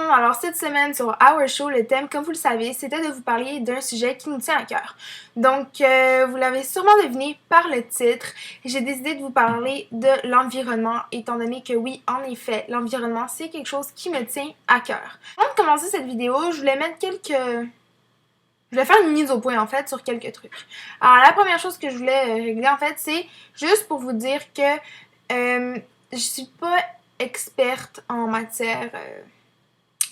monde, alors cette semaine sur Our Show, le thème, comme vous le savez, c'était de vous parler d'un sujet qui nous tient à cœur. Donc, vous l'avez sûrement deviné par le titre, j'ai décidé de vous parler de l'environnement, étant donné que oui, en effet, l'environnement, c'est quelque chose qui me tient à cœur. Avant de commencer cette vidéo, je voulais mettre Je vais faire une mise au point, en fait, sur quelques trucs. Alors, la première chose que je voulais régler, en fait, c'est juste pour vous dire que je suis pas experte en matière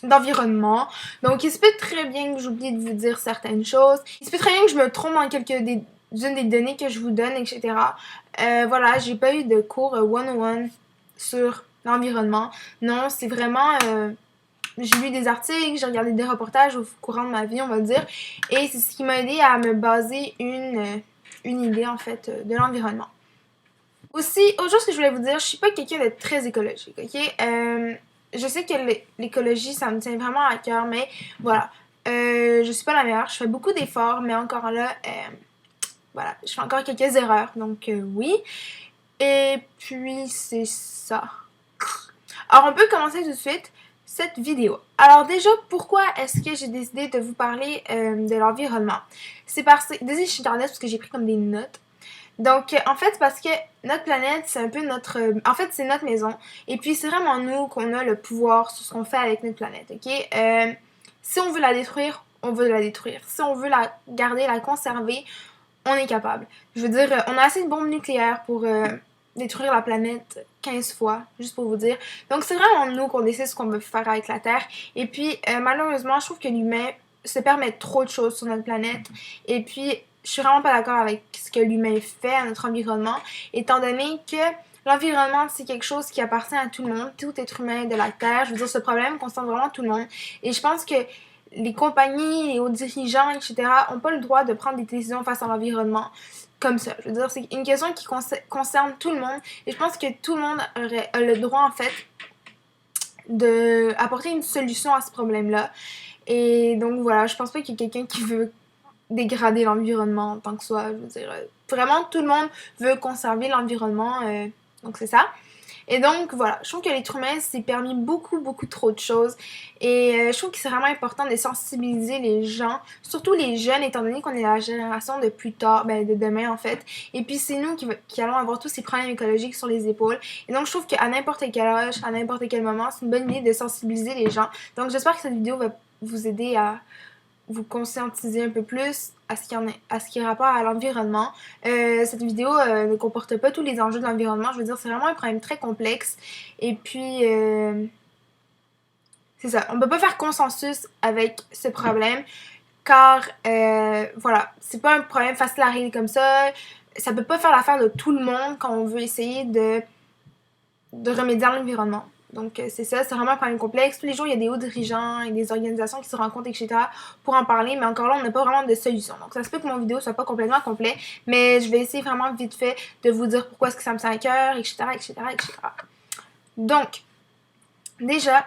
d'environnement. Donc, il se peut très bien que j'oublie de vous dire certaines choses. Il se peut très bien que je me trompe dans d'une des données que je vous donne, etc. Voilà, j'ai pas eu de cours 101 sur l'environnement. Non, c'est vraiment... j'ai lu des articles, j'ai regardé des reportages au courant de ma vie, on va dire. Et c'est ce qui m'a aidé à me baser une idée, en fait, de l'environnement. Aussi, autre chose que je voulais vous dire, je suis pas quelqu'un de très écologique, ok? Je sais que l'écologie, ça me tient vraiment à cœur, mais voilà. Je suis pas la meilleure, je fais beaucoup d'efforts, mais encore là, voilà, je fais encore quelques erreurs, donc oui. Et puis, c'est ça. Alors, on peut commencer tout de suite cette vidéo. Alors déjà, pourquoi est-ce que j'ai décidé de vous parler de l'environnement? C'est parce que, désolé, je suis internet parce que j'ai pris comme des notes. Donc, en fait, parce que notre planète, c'est un peu notre... en fait, c'est notre maison. Et puis, c'est vraiment nous qu'on a le pouvoir sur ce qu'on fait avec notre planète, ok? Si on veut la détruire, on veut la détruire. Si on veut la garder, la conserver, on est capable. Je veux dire, on a assez de bombes nucléaires pour détruire la planète 15 fois, juste pour vous dire. Donc, c'est vraiment nous qu'on décide ce qu'on veut faire avec la Terre. Et puis, malheureusement, je trouve que l'humain se permet trop de choses sur notre planète. Et puis, je suis vraiment pas d'accord avec ce que l'humain fait à notre environnement, étant donné que l'environnement, c'est quelque chose qui appartient à tout le monde, tout être humain de la Terre. Je veux dire, ce problème concerne vraiment tout le monde. Et je pense que les compagnies, les hauts dirigeants, etc., n'ont pas le droit de prendre des décisions face à l'environnement comme ça. Je veux dire, c'est une question qui concerne tout le monde. Et je pense que tout le monde a le droit, en fait, d'apporter une solution à ce problème-là. Et donc, voilà, je pense pas qu'il y ait quelqu'un qui veut dégrader l'environnement en tant que soi. Je veux dire, vraiment, tout le monde veut conserver l'environnement. Donc, c'est ça. Et donc, voilà, je trouve que l'être humain s'est permis beaucoup, beaucoup trop de choses. Et je trouve que c'est vraiment important de sensibiliser les gens, surtout les jeunes, étant donné qu'on est la génération de plus tard, ben de demain en fait. Et puis, c'est nous qui allons avoir tous ces problèmes écologiques sur les épaules. Et donc, je trouve qu'à n'importe quel âge, à n'importe quel moment, c'est une bonne idée de sensibiliser les gens. Donc, j'espère que cette vidéo va vous aider à vous conscientiser un peu plus à ce qui est rapport à l'environnement. Cette vidéo ne comporte pas tous les enjeux de l'environnement. Je veux dire, c'est vraiment un problème très complexe. Et puis, c'est ça. On peut pas faire consensus avec ce problème, car, voilà, c'est pas un problème facile à régler comme ça. Ça peut pas faire l'affaire de tout le monde quand on veut essayer de remédier à l'environnement. Donc, c'est ça, c'est vraiment un problème complexe. Tous les jours, il y a des hauts dirigeants et des organisations qui se rencontrent, etc. pour en parler, mais encore là, on n'a pas vraiment de solution. Donc, ça se peut que mon vidéo soit pas complètement complet, mais je vais essayer vraiment vite fait de vous dire pourquoi est-ce que ça me tient à cœur, etc., etc., etc. Donc, déjà,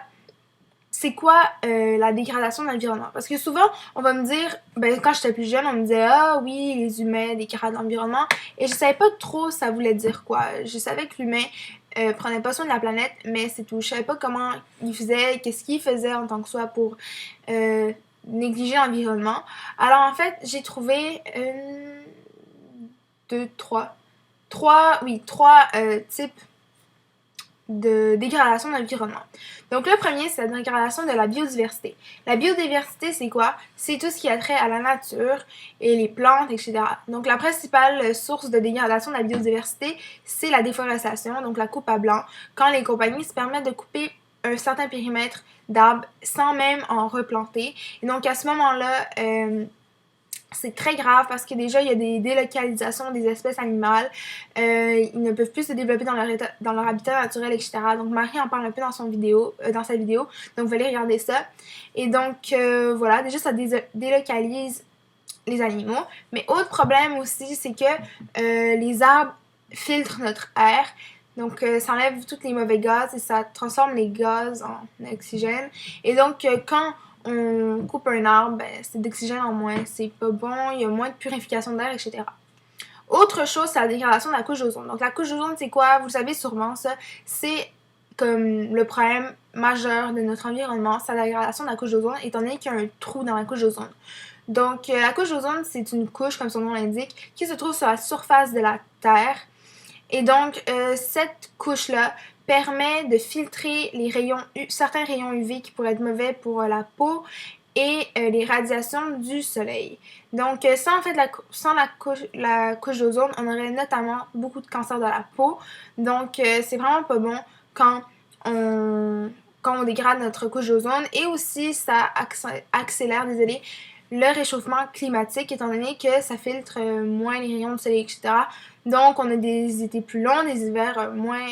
c'est quoi la dégradation de l'environnement? Parce que souvent, on va me dire, ben, quand j'étais plus jeune, on me disait, ah oui, les humains dégradent l'environnement, et je savais pas trop ça voulait dire quoi. Je savais que l'humain prenait pas soin de la planète, mais c'est tout. Je savais pas comment il faisait, qu'est-ce qu'il faisait en tant que soi pour négliger l'environnement. Alors en fait, j'ai trouvé trois types de dégradation de l'environnement. Donc le premier, c'est la dégradation de la biodiversité. La biodiversité, c'est quoi? C'est tout ce qui a trait à la nature et les plantes, etc. Donc la principale source de dégradation de la biodiversité, c'est la déforestation, donc la coupe à blanc, quand les compagnies se permettent de couper un certain périmètre d'arbres sans même en replanter. Et donc à ce moment-là, c'est très grave parce que déjà, il y a des délocalisations des espèces animales. Ils ne peuvent plus se développer dans leur habitat naturel, etc. Donc, Marie en parle un peu dans sa vidéo. Donc, vous allez regarder ça. Et donc, voilà, déjà, ça délocalise les animaux. Mais autre problème aussi, c'est que les arbres filtrent notre air. Donc, ça enlève tous les mauvais gaz et ça transforme les gaz en oxygène. Et donc, quand on coupe un arbre, ben, c'est d'oxygène en moins, c'est pas bon, il y a moins de purification d'air, etc. Autre chose, c'est la dégradation de la couche d'ozone. Donc la couche d'ozone, c'est quoi? Vous le savez sûrement, ça. C'est comme le problème majeur de notre environnement, c'est la dégradation de la couche d'ozone, étant donné qu'il y a un trou dans la couche d'ozone. Donc, la couche d'ozone, c'est une couche, comme son nom l'indique, qui se trouve sur la surface de la Terre. Et donc, cette couche-là permet de filtrer certains rayons UV qui pourraient être mauvais pour la peau et les radiations du soleil. Donc, sans la couche d'ozone, on aurait notamment beaucoup de cancers de la peau. Donc, c'est vraiment pas bon quand on dégrade notre couche d'ozone. Et aussi, ça accélère, le réchauffement climatique, étant donné que ça filtre moins les rayons du soleil, etc. Donc, on a des étés plus longs, des hivers moins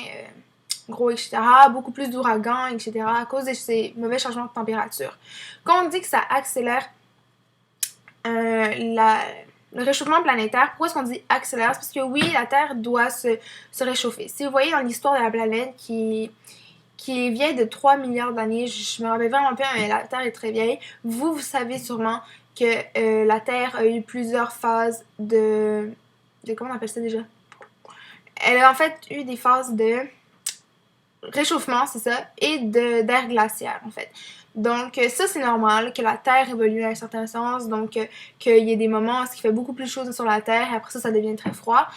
gros, etc. Beaucoup plus d'ouragans, etc. à cause de ces mauvais changements de température. Quand on dit que ça accélère le réchauffement planétaire, pourquoi est-ce qu'on dit accélère? C'est parce que oui, la Terre doit se réchauffer. Si vous voyez dans l'histoire de la planète qui est vieille de 3 milliards d'années, je me rappelle vraiment pas, mais la Terre est très vieille, vous savez sûrement que la Terre a eu plusieurs phases de comment on appelle ça déjà? Elle a en fait eu des phases de réchauffement, c'est ça, et d'air glaciaire, en fait. Donc, ça, c'est normal que la Terre évolue à un certain sens, donc qu'il y ait des moments où il fait beaucoup plus chaud sur la Terre, et après ça devient très froid.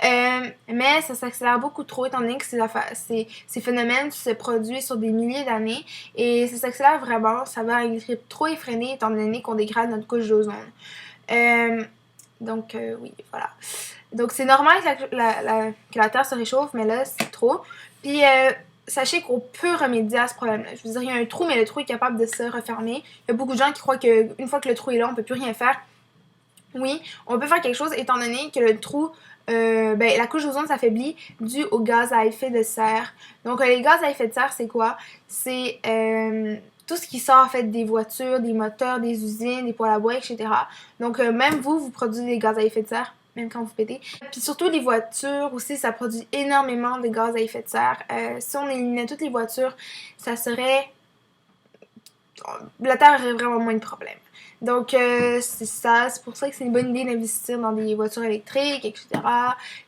Mais ça s'accélère beaucoup trop, étant donné que ces phénomènes se produisent sur des milliers d'années, et ça s'accélère vraiment, ça va à un rythme trop effréné, étant donné qu'on dégrade notre couche d'ozone. Donc, oui, voilà. Donc, c'est normal que la Terre se réchauffe, mais là, c'est trop. Puis, sachez qu'on peut remédier à ce problème-là. Je veux dire, il y a un trou, mais le trou est capable de se refermer. Il y a beaucoup de gens qui croient qu'une fois que le trou est là, on peut plus rien faire. Oui, on peut faire quelque chose, étant donné que le trou, la couche d'ozone s'affaiblit dû aux gaz à effet de serre. Donc, les gaz à effet de serre, c'est quoi? C'est tout ce qui sort en fait des voitures, des moteurs, des usines, des poêles à bois, etc. Donc, même vous produisez des gaz à effet de serre, même quand vous pétez. Puis surtout, les voitures aussi, ça produit énormément de gaz à effet de serre. Si on éliminait toutes les voitures, ça serait... La Terre aurait vraiment moins de problèmes. Donc, c'est ça. C'est pour ça que c'est une bonne idée d'investir dans des voitures électriques, etc.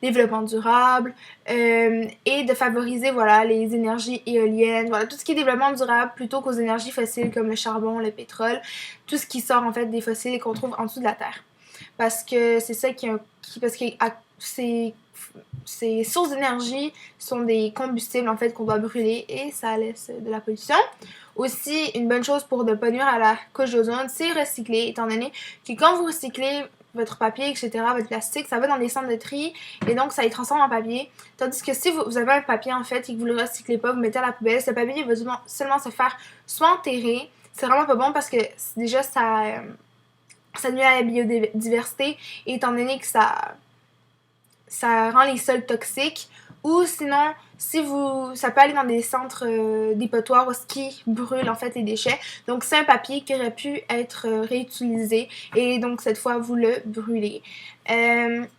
Développement durable. Et de favoriser, voilà, les énergies éoliennes. Voilà, tout ce qui est développement durable plutôt qu'aux énergies fossiles comme le charbon, le pétrole. Tout ce qui sort, en fait, des fossiles et qu'on trouve en dessous de la Terre. Parce que c'est ça parce que ces sources d'énergie sont des combustibles en fait qu'on doit brûler et ça laisse de la pollution. Aussi, une bonne chose pour ne pas nuire à la couche d'ozone, c'est recycler, étant donné que quand vous recyclez votre papier, etc., votre plastique, ça va dans des centres de tri et donc ça les transforme en papier. Tandis que si vous avez un papier en fait et que vous le recyclez pas, vous mettez à la poubelle, ce papier va seulement se faire soit enterrer, c'est vraiment pas bon parce que déjà ça nuit à la biodiversité, étant donné que ça rend les sols toxiques. Ou sinon, ça peut aller dans des centres dépotoirs où qui brûlent en fait les déchets. Donc c'est un papier qui aurait pu être réutilisé et donc cette fois vous le brûlez.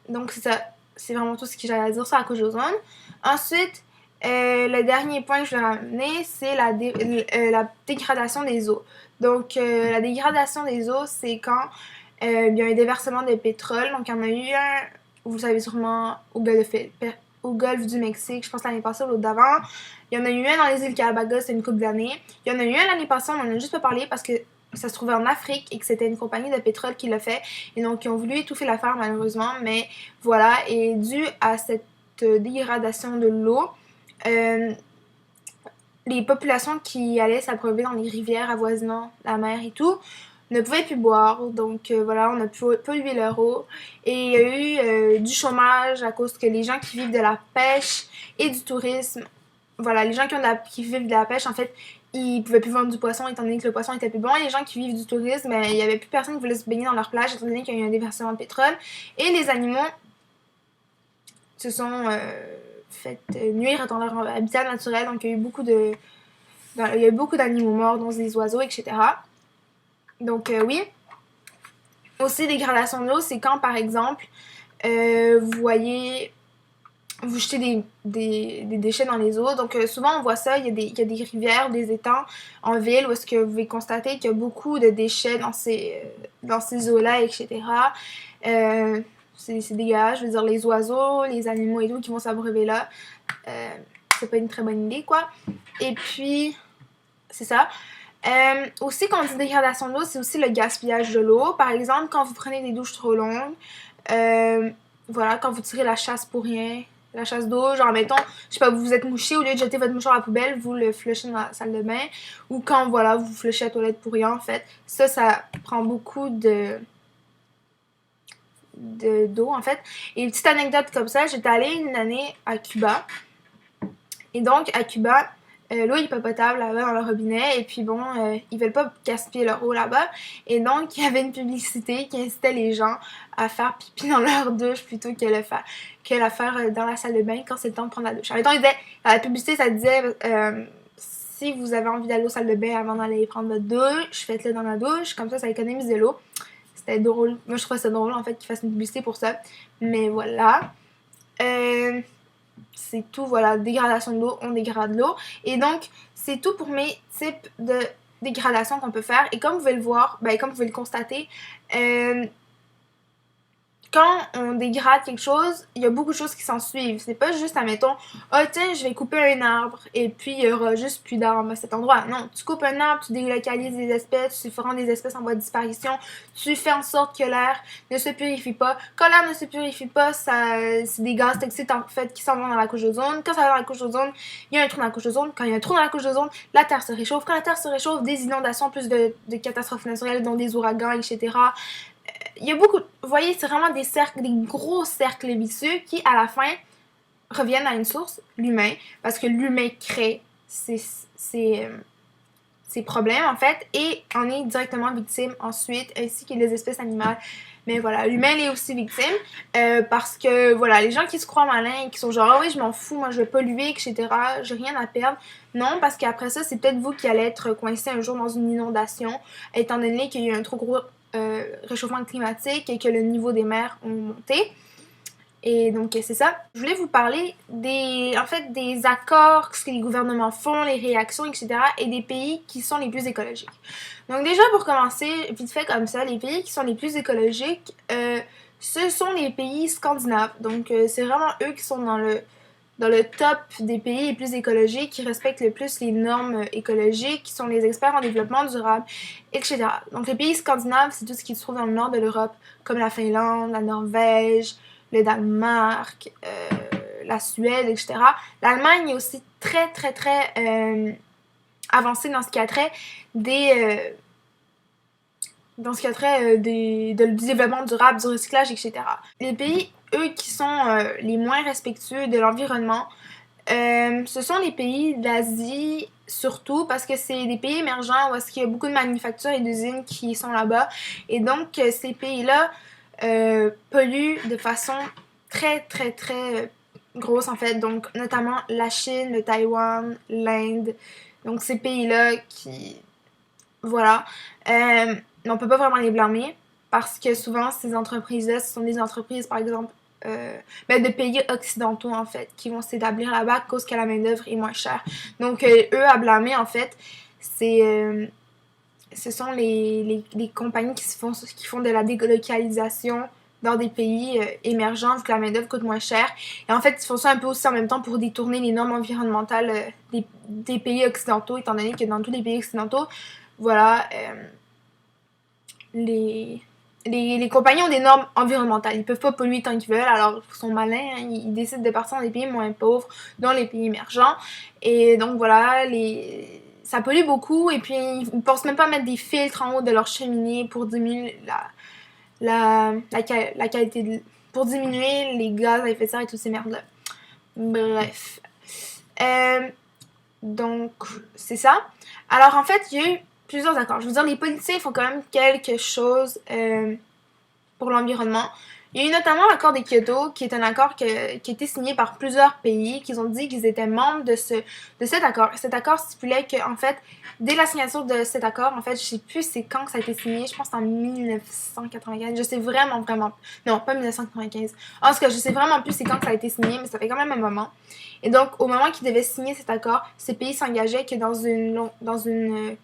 Donc c'est ça, c'est vraiment tout ce que j'allais dire sur la couche d'ozone. Ensuite, le dernier point que je vais ramener, c'est la dégradation des eaux. Donc la dégradation des eaux, c'est quand il y a un déversement de pétrole. Donc il y en a eu un, vous le savez sûrement, au golfe du Mexique, je pense l'année passée ou l'autre d'avant. Il y en a eu un dans les îles Galapagos, c'est une couple d'années. Il y en a eu un l'année passée, on en a juste pas parlé parce que ça se trouvait en Afrique et que c'était une compagnie de pétrole qui l'a fait. Et donc, ils ont voulu étouffer l'affaire malheureusement. Mais voilà, et dû à cette dégradation de l'eau, les populations qui allaient s'abreuver dans les rivières avoisinant la mer et tout ne pouvaient plus boire. Donc voilà, on a pollué leur eau. Et il y a eu du chômage à cause que les gens qui vivent de la pêche et du tourisme, voilà, les gens qui vivent de la pêche, en fait, ils pouvaient plus vendre du poisson étant donné que le poisson était plus bon. Et les gens qui vivent du tourisme, il y avait plus personne qui voulait se baigner dans leur plage étant donné qu'il y a eu un déversement de pétrole. Et les animaux se sont fait nuire dans leur habitat naturel. Donc il y a eu beaucoup d'animaux morts, dont des oiseaux, etc. Donc oui. Aussi, dégradation de l'eau, c'est quand, par exemple, vous jetez des déchets dans les eaux. Donc souvent, on voit ça, il y a des rivières, des étangs en ville où est-ce que vous pouvez constater qu'il y a beaucoup de déchets dans ces eaux-là, etc. C'est dégueulasse. Je veux dire, les oiseaux, les animaux et tout qui vont s'abreuver là. c'est pas une très bonne idée, quoi. Et puis, c'est ça. Aussi, quand on dit dégradation de l'eau, c'est aussi le gaspillage de l'eau. Par exemple, quand vous prenez des douches trop longues, voilà, quand vous tirez la chasse pour rien, la chasse d'eau, genre, mettons, je sais pas, vous vous êtes mouché, au lieu de jeter votre mouchoir à la poubelle, vous le flushez dans la salle de bain. Ou quand, voilà, vous flushez à la toilette pour rien, en fait. Ça prend beaucoup d'eau, en fait. Et une petite anecdote comme ça, j'étais allée une année à Cuba. Et donc, à Cuba, l'eau n'est pas potable là-bas dans le robinet. Et puis bon, ils veulent pas gaspiller leur eau là-bas. Et donc, il y avait une publicité qui incitait les gens à faire pipi dans leur douche plutôt que la faire dans la salle de bain quand c'est le temps de prendre la douche. Alors, la publicité, ça disait si vous avez envie d'aller aux salles de bain avant d'aller prendre votre douche, faites-le dans la douche. Comme ça économise de l'eau. C'était drôle. Moi, je trouvais ça drôle, en fait, qu'ils fassent une publicité pour ça. Mais voilà. C'est tout, voilà. Dégradation de l'eau, on dégrade l'eau. Et donc, c'est tout pour mes types de dégradation qu'on peut faire. Et comme vous pouvez le voir, comme vous pouvez le constater, quand on dégrade quelque chose, il y a beaucoup de choses qui s'en suivent. C'est pas juste, admettons, tiens, je vais couper un arbre et puis il y aura juste plus d'arbres à cet endroit. Non, tu coupes un arbre, tu délocalises des espèces, tu rends des espèces en voie de disparition, tu fais en sorte que l'air ne se purifie pas. Quand l'air ne se purifie pas, c'est des gaz toxiques en fait qui s'en vont dans la couche d'ozone. Quand ça va dans la couche d'ozone, il y a un trou dans la couche d'ozone. Quand il y a un trou dans la couche d'ozone, la Terre se réchauffe. Quand la Terre se réchauffe, des inondations, plus de catastrophes naturelles, dont des ouragans, etc. Il y a beaucoup, vous voyez, c'est vraiment des gros cercles vicieux qui, à la fin, reviennent à une source, l'humain, parce que l'humain crée ces problèmes, en fait, et en est directement victime ensuite, ainsi que les espèces animales. Mais voilà, l'humain est aussi victime, parce que, voilà, les gens qui se croient malins, qui sont genre, ah oui, je m'en fous, moi je vais polluer, etc., j'ai rien à perdre. Non, parce qu'après ça, c'est peut-être vous qui allez être coincé un jour dans une inondation, étant donné qu'il y a eu un trop gros réchauffement climatique et que le niveau des mers ont monté. Et donc, c'est ça. Je voulais vous parler des accords, ce que les gouvernements font, les réactions, etc. et des pays qui sont les plus écologiques. Donc, déjà, pour commencer, vite fait comme ça, les pays qui sont les plus écologiques, ce sont les pays scandinaves. Donc, c'est vraiment eux qui sont dans le top des pays les plus écologiques, qui respectent le plus les normes écologiques, qui sont les experts en développement durable, etc. Donc les pays scandinaves, c'est tout ce qui se trouve dans le nord de l'Europe, comme la Finlande, la Norvège, le Danemark, la Suède, etc. L'Allemagne est aussi très, très, très avancée dans ce qui a trait du développement durable, du recyclage, etc. Les pays, eux, qui sont les moins respectueux de l'environnement, ce sont les pays d'Asie, surtout parce que c'est des pays émergents où est-ce qu'il y a beaucoup de manufactures et d'usines qui sont là-bas. Et donc, ces pays-là polluent de façon très, très, très grosse, en fait. Donc, notamment la Chine, le Taïwan, l'Inde. Donc, ces pays-là qui... Voilà. On peut pas vraiment les blâmer parce que souvent, ces entreprises-là, ce sont des entreprises, par exemple, de pays occidentaux, en fait, qui vont s'établir là-bas à cause que la main-d'œuvre est moins chère. Donc, eux, à blâmer, en fait, ce sont les compagnies qui font de la délocalisation dans des pays émergents, vu que la main-d'œuvre coûte moins cher. Et en fait, ils font ça un peu aussi en même temps pour détourner les normes environnementales des pays occidentaux, étant donné que dans tous les pays occidentaux, voilà, les compagnies ont des normes environnementales. Ils peuvent pas polluer tant qu'ils veulent, alors ils sont malins, hein, ils décident de partir dans des pays moins pauvres, dans les pays émergents. Et donc voilà, ça pollue beaucoup, et puis ils pensent même pas à mettre des filtres en haut de leur cheminée pour diminuer la qualité pour diminuer les gaz à effet de serre et toutes ces merdes-là. Bref. Donc, c'est ça. Alors, en fait, il y a eu plusieurs accords. Je veux dire, les politiciens font quand même quelque chose pour l'environnement. Il y a eu notamment l'accord de Kyoto, qui est un accord qui a été signé par plusieurs pays, qui ont dit qu'ils étaient membres de cet accord. Cet accord stipulait que, en fait, dès la signature de cet accord, en fait, je sais plus c'est quand ça a été signé, je pense que c'est en 1995, je sais vraiment, non, pas 1995. En tout cas, je sais vraiment plus c'est quand ça a été signé, mais ça fait quand même un moment. Et donc, au moment qu'ils devaient signer cet accord, ces pays s'engageaient que dans une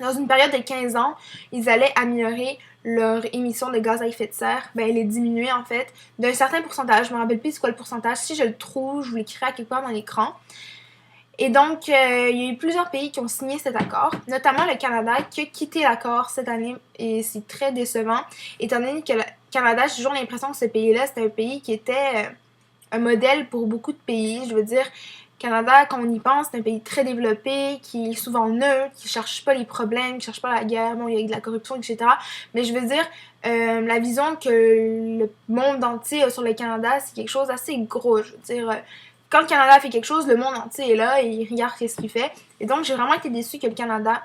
dans une période de 15 ans, ils allaient améliorer leur émission de gaz à effet de serre, ben les diminuer en fait d'un certain pourcentage. Je me rappelle plus c'est quoi le pourcentage. Si je le trouve, je vous l'écrirai à quelque part dans l'écran. Et donc, il y a eu plusieurs pays qui ont signé cet accord, notamment le Canada qui a quitté l'accord cette année et c'est très décevant, étant donné que le Canada, j'ai toujours l'impression que ce pays-là, c'était un pays qui était un modèle pour beaucoup de pays. Je veux dire, Canada, quand on y pense, c'est un pays très développé, qui est souvent neutre, qui cherche pas les problèmes, qui cherche pas la guerre, bon, il y a de la corruption, etc. Mais je veux dire, la vision que le monde entier a sur le Canada, c'est quelque chose d'assez gros. Je veux dire, quand le Canada fait quelque chose, le monde entier est là et il regarde ce qu'il fait. Et donc, j'ai vraiment été déçue que le Canada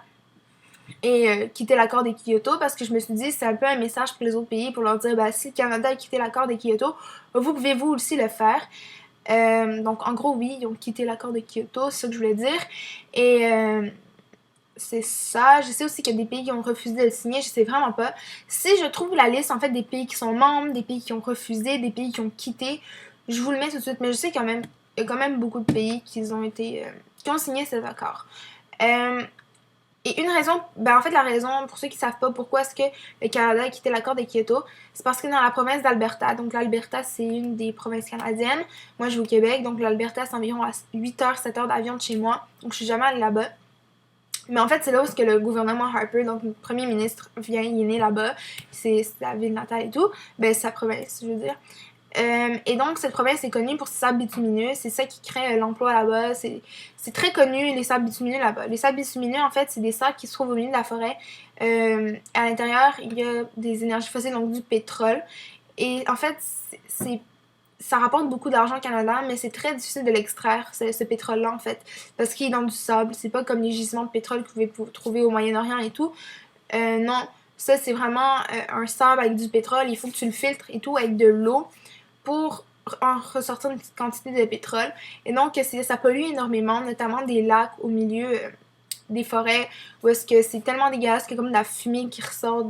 ait quitté l'accord de Kyoto parce que je me suis dit, c'est un peu un message pour les autres pays pour leur dire, si le Canada a quitté l'accord de Kyoto, vous pouvez vous aussi le faire. Donc, en gros, oui, ils ont quitté l'accord de Kyoto, c'est ça que je voulais dire. Et c'est ça. Je sais aussi qu'il y a des pays qui ont refusé de le signer, je sais vraiment pas. Si je trouve la liste, en fait, des pays qui sont membres, des pays qui ont refusé, des pays qui ont quitté, je vous le mets tout de suite. Mais je sais quand même, il y a quand même beaucoup de pays qui ont signé cet accord. Et une raison, en fait, la raison, pour ceux qui savent pas pourquoi est-ce que le Canada a quitté l'accord de Kyoto, c'est parce que dans la province d'Alberta, donc l'Alberta, c'est une des provinces canadiennes. Moi, je vis au Québec, donc l'Alberta, c'est environ à 8h, 7h d'avion de chez moi. Donc, je suis jamais allée là-bas. Mais en fait, c'est là où le gouvernement Harper, donc le premier ministre, il est né là-bas. C'est la ville natale et tout. Sa province, je veux dire. Et donc, cette province est connue pour ses sables bitumineux. C'est ça qui crée l'emploi là-bas. C'est très connu, les sables bitumineux là-bas. Les sables bitumineux, en fait, c'est des sables qui se trouvent au milieu de la forêt. À l'intérieur, il y a des énergies fossiles, donc du pétrole. Et en fait, ça rapporte beaucoup d'argent au Canada, mais c'est très difficile de l'extraire, ce pétrole-là, en fait. Parce qu'il est dans du sable. C'est pas comme les gisements de pétrole que vous pouvez trouver au Moyen-Orient et tout. Non, ça, c'est vraiment un sable avec du pétrole. Il faut que tu le filtres et tout avec de l'eau pour en ressortir une petite quantité de pétrole. Et donc, ça pollue énormément, notamment des lacs au milieu des forêts, où est-ce que c'est tellement dégueulasse qu'il y a comme de la fumée qui ressort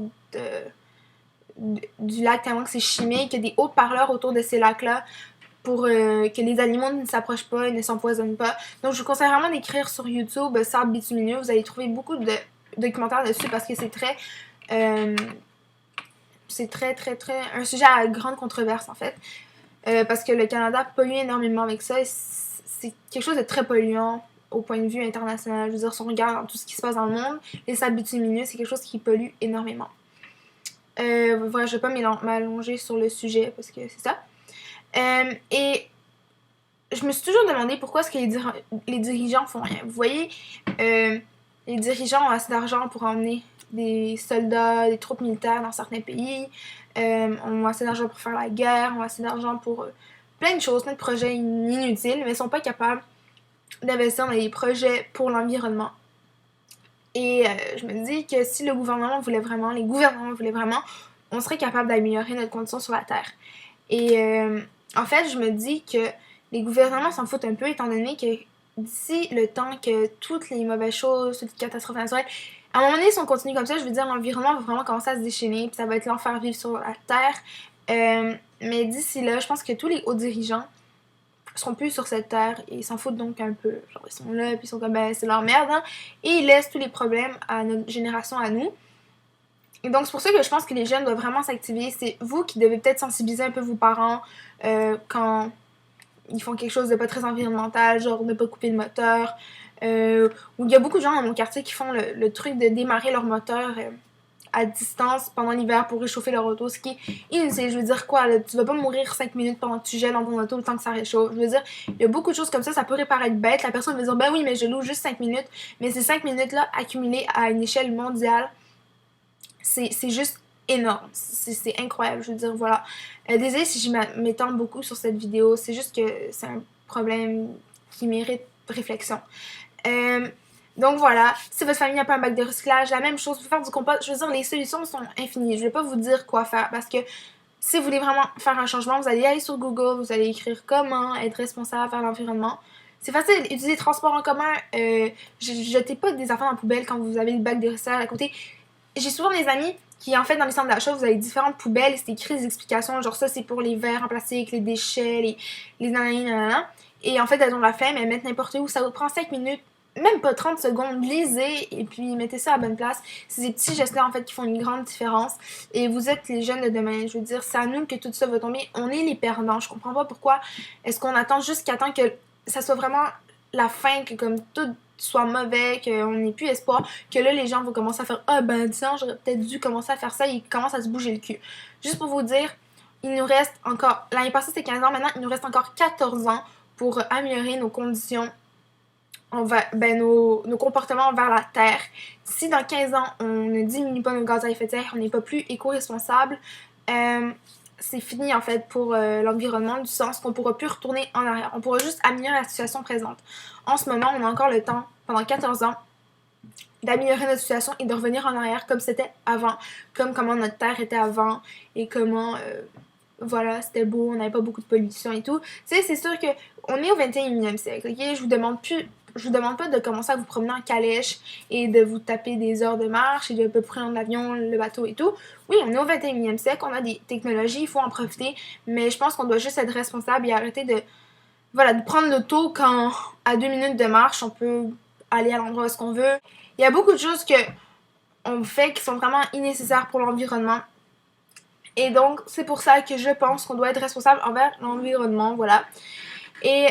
du lac, tellement que c'est chimique. Il y a des haut-parleurs autour de ces lacs-là pour que les animaux ne s'approchent pas et ne s'empoisonnent pas. Donc, je vous conseille vraiment d'écrire sur YouTube sable bitumineux. Vous allez trouver beaucoup de documentaires dessus parce que c'est très... un sujet à grande controverse, en fait. Parce que le Canada pollue énormément avec ça. C'est quelque chose de très polluant au point de vue international. Je veux dire, si on regarde tout ce qui se passe dans le monde, les sables bitumineux, c'est quelque chose qui pollue énormément. Voilà, je vais pas m'allonger sur le sujet parce que c'est ça. Et je me suis toujours demandé pourquoi est-ce que les dirigeants font rien. Vous voyez, les dirigeants ont assez d'argent pour emmener des soldats, des troupes militaires dans certains pays, ont assez d'argent pour faire la guerre, ont assez d'argent pour plein de choses, plein de projets inutiles, mais ils sont pas capables d'investir dans des projets pour l'environnement. Et je me dis que si les gouvernements voulaient vraiment, on serait capable d'améliorer notre condition sur la Terre. Et en fait, je me dis que les gouvernements s'en foutent un peu, étant donné que d'ici le temps que toutes les mauvaises choses, toutes les catastrophes naturelles, à un moment donné, si on continue comme ça, je veux dire, l'environnement va vraiment commencer à se déchaîner, puis ça va être l'enfer vivre sur la Terre. Mais d'ici là, je pense que tous les hauts dirigeants seront plus sur cette terre et ils s'en foutent donc un peu. Genre, ils sont là, puis ils sont comme, c'est leur merde, hein. Et ils laissent tous les problèmes à notre génération, à nous. Et donc, c'est pour ça que je pense que les jeunes doivent vraiment s'activer. C'est vous qui devez peut-être sensibiliser un peu vos parents quand ils font quelque chose de pas très environnemental, genre ne pas couper le moteur. Ou il y a beaucoup de gens dans mon quartier qui font le truc de démarrer leur moteur à distance pendant l'hiver pour réchauffer leur auto, ce qui est inutile. Je veux dire quoi, là, tu vas pas mourir 5 minutes pendant que tu gèles dans ton auto le temps que ça réchauffe. Je veux dire, il y a beaucoup de choses comme ça peut paraître bête. La personne va dire, oui, mais je loue juste 5 minutes. Mais ces 5 minutes-là, accumulées à une échelle mondiale, c'est juste énorme. C'est incroyable, je veux dire, voilà. Désolée si je m'étends beaucoup sur cette vidéo, c'est juste que c'est un problème qui mérite réflexion. Donc voilà, si votre famille n'a pas un bac de recyclage, la même chose, vous faire du compost, je veux dire, les solutions sont infinies. Je vais pas vous dire quoi faire parce que si vous voulez vraiment faire un changement, vous allez aller sur Google, vous allez écrire comment être responsable vers l'environnement. C'est facile, utilisez les transports en commun, jetez pas des affaires dans la poubelle quand vous avez le bac de recyclage à côté. J'ai souvent des amis qui, en fait, dans les centres d'achat, vous avez différentes poubelles et c'est écrit des explications, genre ça c'est pour les verres en plastique, les déchets, les nanana. Et en fait, elles ont la flemme, elles mettent n'importe où, ça vous prend 5 minutes même pas 30 secondes, lisez et puis mettez ça à la bonne place. C'est ces petits gestes-là en fait qui font une grande différence. Et vous êtes les jeunes de demain. Je veux dire, c'est à nous que tout ça va tomber. On est les perdants. Je comprends pas pourquoi est-ce qu'on attend jusqu'à temps que ça soit vraiment la fin, que comme tout soit mauvais, qu'on n'ait plus espoir, que là les gens vont commencer à faire ah ben tiens, j'aurais peut-être dû commencer à faire ça, ils commencent à se bouger le cul. Juste pour vous dire, il nous reste encore, l'année passée c'était 15 ans, maintenant il nous reste encore 14 ans pour améliorer nos conditions, nos comportements envers la Terre. Si dans 15 ans on ne diminue pas nos gaz à effet de serre, on n'est pas plus éco-responsable, c'est fini en fait pour l'environnement, du sens qu'on ne pourra plus retourner en arrière. On pourra juste améliorer la situation présente. En ce moment, on a encore le temps, pendant 14 ans, d'améliorer notre situation et de revenir en arrière comme c'était avant, comme comment notre terre était avant et comment voilà, c'était beau, on n'avait pas beaucoup de pollution et tout. Tu sais, c'est sûr que on est au 21e siècle, ok? Je vous demande pas de commencer à vous promener en calèche et de vous taper des heures de marche et de peu prendre l'avion, le bateau et tout. Oui, on est au 21e siècle, on a des technologies, il faut en profiter, mais je pense qu'on doit juste être responsable et arrêter de, voilà, de prendre l'auto quand à 2 minutes de marche, on peut aller à l'endroit où on veut. Il y a beaucoup de choses que on fait qui sont vraiment innécessaires pour l'environnement. Et donc, c'est pour ça que je pense qu'on doit être responsable envers l'environnement, voilà. Et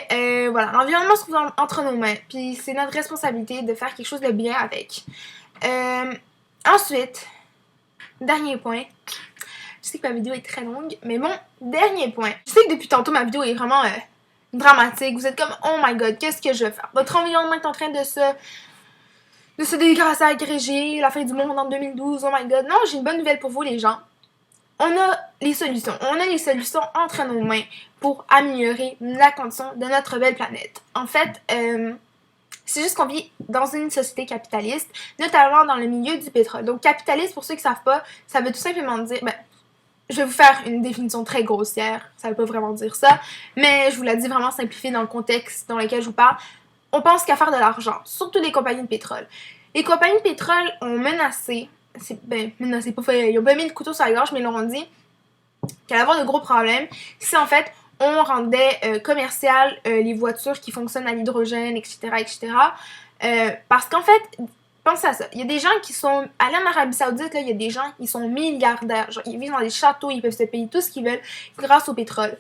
voilà, l'environnement se trouve entre nos mains, puis c'est notre responsabilité de faire quelque chose de bien avec. Ensuite, dernier point. Je sais que ma vidéo est très longue, mais bon, dernier point. Je sais que depuis tantôt, ma vidéo est vraiment dramatique. Vous êtes comme, oh my god, qu'est-ce que je vais faire? Votre environnement est en train de se dégrader, agréger, la fin du monde en 2012, oh my god. Non, j'ai une bonne nouvelle pour vous, les gens. On a les solutions. On a les solutions entre nos mains pour améliorer la condition de notre belle planète. En fait, c'est juste qu'on vit dans une société capitaliste, notamment dans le milieu du pétrole. Donc, capitaliste, pour ceux qui ne savent pas, ça veut tout simplement dire... Ben, je vais vous faire une définition très grossière, ça ne veut pas vraiment dire ça, mais je vous la dis vraiment simplifiée dans le contexte dans lequel je vous parle. On pense qu'à faire de l'argent, surtout les compagnies de pétrole. Les compagnies de pétrole ont menacé... menacé, pas fait, ils ont pas mis le couteau sur la gorge, mais ils leur ont dit qu'elle allait avoir de gros problèmes si en fait on rendait commercial les voitures qui fonctionnent à l'hydrogène, etc. etc. Parce qu'en fait, pensez à ça, il y a des gens qui sont allés en Arabie Saoudite, là, il y a des gens qui sont milliardaires, genre, ils vivent dans des châteaux, ils peuvent se payer tout ce qu'ils veulent grâce au pétrole.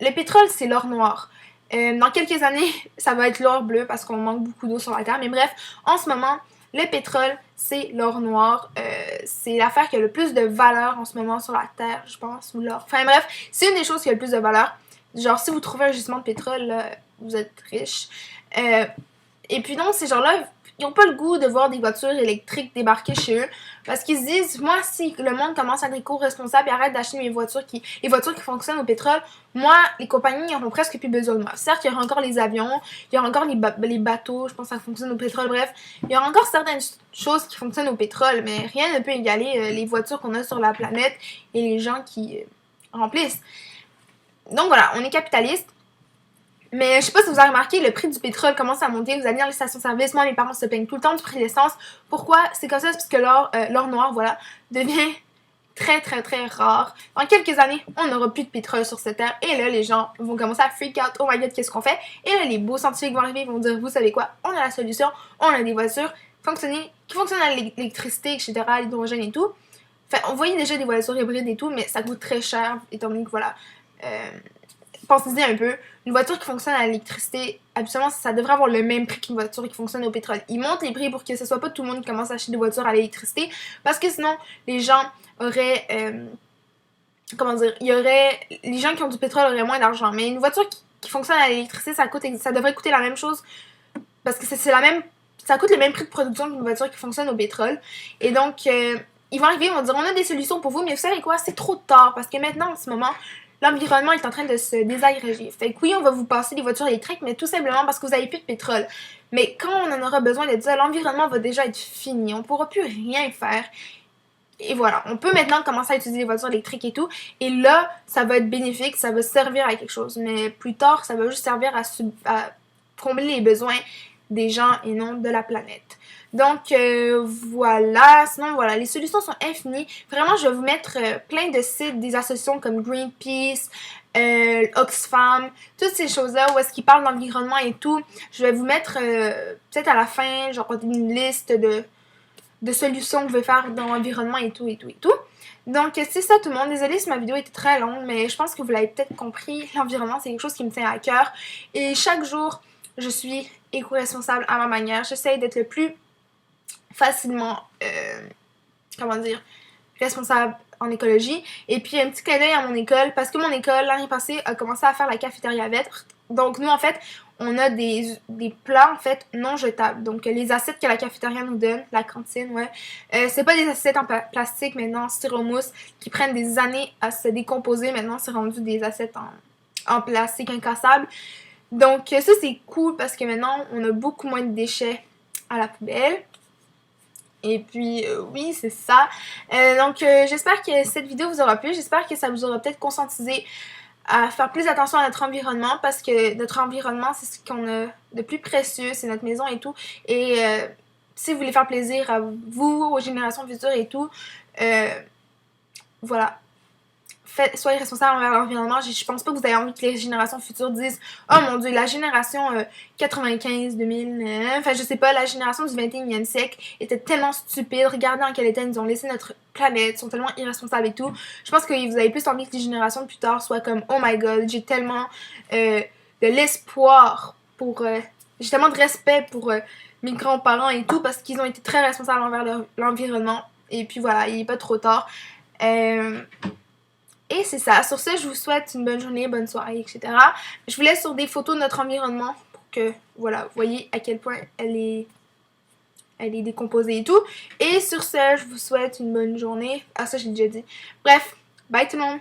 Le pétrole, c'est l'or noir. Dans quelques années, ça va être l'or bleu parce qu'on manque beaucoup d'eau sur la terre, mais bref, en ce moment, le pétrole, c'est l'or noir. C'est l'affaire qui a le plus de valeur en ce moment sur la Terre, je pense, ou l'or. Enfin bref, c'est une des choses qui a le plus de valeur. Genre, si vous trouvez un gisement de pétrole, là, vous êtes riche. Et puis non, ces gens-là, ils n'ont pas le goût de voir des voitures électriques débarquer chez eux. Parce qu'ils se disent, moi, si le monde commence à être éco-responsable et arrête d'acheter les voitures qui fonctionnent au pétrole, moi, les compagnies n'auront presque plus besoin de moi. Certes, il y aura encore les avions, il y aura encore les bateaux, je pense que ça fonctionne au pétrole, bref. Il y aura encore certaines choses qui fonctionnent au pétrole, mais rien ne peut égaler les voitures qu'on a sur la planète et les gens qui remplissent. Donc voilà, on est capitaliste. Mais je sais pas si vous avez remarqué, le prix du pétrole commence à monter. Vous allez dans les stations-service. Moi, mes parents se plaignent tout le temps du prix de l'essence. Pourquoi? C'est comme ça, c'est parce que l'or noir, voilà, devient très, très, très rare. Dans quelques années, on n'aura plus de pétrole sur cette terre. Et là, les gens vont commencer à freak out. Oh my god, qu'est-ce qu'on fait? Et là, les beaux scientifiques vont arriver. Ils vont dire, vous savez quoi? On a la solution. On a des voitures qui fonctionnent à l'électricité, etc., à l'hydrogène et tout. Enfin, on voyait déjà des voitures hybrides et tout, mais ça coûte très cher, étant donné que, voilà... pensez-y un peu, une voiture qui fonctionne à l'électricité, habituellement, ça devrait avoir le même prix qu'une voiture qui fonctionne au pétrole. Ils montent les prix pour que ce soit pas tout le monde qui commence à acheter des voitures à l'électricité, parce que sinon, les gens auraient... les gens qui ont du pétrole auraient moins d'argent. Mais une voiture qui fonctionne à l'électricité, ça devrait coûter la même chose, parce que ça coûte le même prix de production qu'une voiture qui fonctionne au pétrole. Et donc, ils vont arriver, ils vont dire, on a des solutions pour vous, mais vous savez quoi, c'est trop tard, parce que maintenant, en ce moment... l'environnement est en train de se désagréger. Fait que oui, on va vous passer des voitures électriques, mais tout simplement parce que vous n'avez plus de pétrole. Mais quand on en aura besoin de ça, l'environnement va déjà être fini. On ne pourra plus rien faire. Et voilà, on peut maintenant commencer à utiliser les voitures électriques et tout. Et là, ça va être bénéfique, ça va servir à quelque chose. Mais plus tard, ça va juste servir à combler les besoins des gens et non de la planète. Donc voilà, sinon voilà, les solutions sont infinies. Vraiment, je vais vous mettre plein de sites, des associations comme Greenpeace, Oxfam, toutes ces choses-là où est-ce qu'ils parlent d'environnement et tout. Je vais vous mettre peut-être à la fin, genre une liste de solutions que je vais faire dans l'environnement et tout, et tout, et tout. Donc, c'est ça tout le monde. Désolée si ma vidéo était très longue, mais je pense que vous l'avez peut-être compris. L'environnement, c'est quelque chose qui me tient à cœur. Et chaque jour, je suis éco-responsable à ma manière. J'essaye d'être le plus facilement, comment dire, responsable en écologie. Et puis, un petit clin d'œil à mon école, parce que mon école, l'année passée, a commencé à faire la cafétéria verte. Donc, nous, en fait, on a des plats, en fait, non jetables. Donc, les assiettes que la cafétéria nous donne, la cantine, ouais, c'est pas des assiettes en plastique, maintenant, en styromousse, qui prennent des années à se décomposer. Maintenant, c'est rendu des assiettes en plastique incassable. Donc, ça, c'est cool, parce que maintenant, on a beaucoup moins de déchets à la poubelle. Et puis, oui, c'est ça. Donc, j'espère que cette vidéo vous aura plu. J'espère que ça vous aura peut-être conscientisé à faire plus attention à notre environnement parce que notre environnement, c'est ce qu'on a de plus précieux, c'est notre maison et tout. Et si vous voulez faire plaisir à vous, aux générations futures et tout, voilà. Soyez responsable envers l'environnement. Je pense pas que vous avez envie que les générations futures disent « Oh mon Dieu, la génération 95, 2000, enfin je sais pas, la génération du 21e siècle était tellement stupide. Regardez en quel état ils nous ont laissé notre planète, ils sont tellement irresponsables et tout. » Je pense que vous avez plus envie que les générations de plus tard soient comme « Oh my god, j'ai tellement de l'espoir pour... j'ai tellement de respect pour mes grands-parents et tout parce qu'ils ont été très responsables envers l'environnement. » Et puis voilà, il est pas trop tard. Et c'est ça. Sur ce, je vous souhaite une bonne journée, bonne soirée, etc. Je vous laisse sur des photos de notre environnement pour que, voilà, vous voyez à quel point elle est décomposée et tout. Et sur ce, je vous souhaite une bonne journée. Ah, ça, j'ai déjà dit. Bref, bye tout le monde!